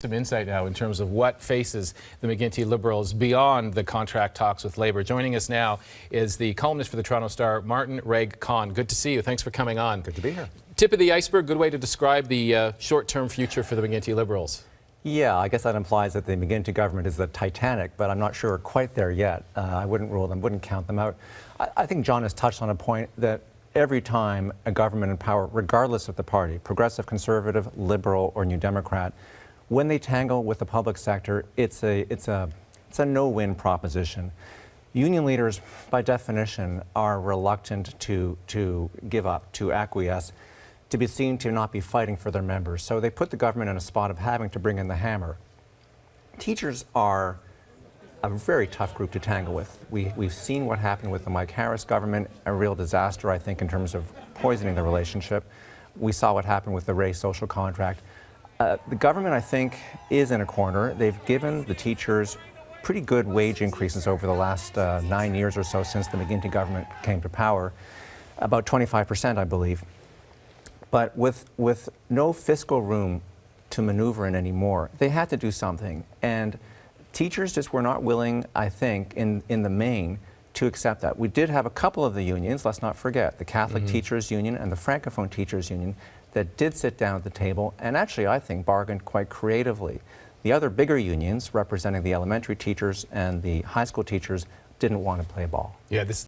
Some insight now in terms of what faces the McGuinty Liberals beyond the contract talks with Labour. Joining us now is the columnist for the Toronto Star, Martin Cregg-Con. Good to see you. Thanks for coming on. Good to be here. Tip of the iceberg, good way to describe the short-term future for the McGuinty Liberals. Yeah, I guess that implies that the McGuinty government is the Titanic, but I'm not sure we're quite there yet. I wouldn't rule them, wouldn't count them out. I think John has touched on a point that every time a government in power, regardless of the party, progressive, conservative, liberal, or New Democrat, when they tangle with the public sector, it's a no-win proposition. Union leaders, by definition, are reluctant to give up, to acquiesce, to be seen to not be fighting for their members. So they put the government in a spot of having to bring in the hammer. Teachers are a very tough group to tangle with. We've seen what happened with the Mike Harris government, a real disaster, I think, in terms of poisoning the relationship. We saw what happened with the Ray social contract. The government, I think, is in a corner. They've given the teachers pretty good wage increases over the last 9 years or so since the McGuinty government came to power, about 25%, I believe. But with no fiscal room to maneuver in anymore, they had to do something. And teachers just were not willing, I think, in the main, to accept that. We did have a couple of the unions, let's not forget, the Catholic Teachers Union and the Francophone Teachers Union, that did sit down at the table and actually, I think, bargained quite creatively. The other bigger unions, representing the elementary teachers and the high school teachers, didn't want to play ball. Yeah, this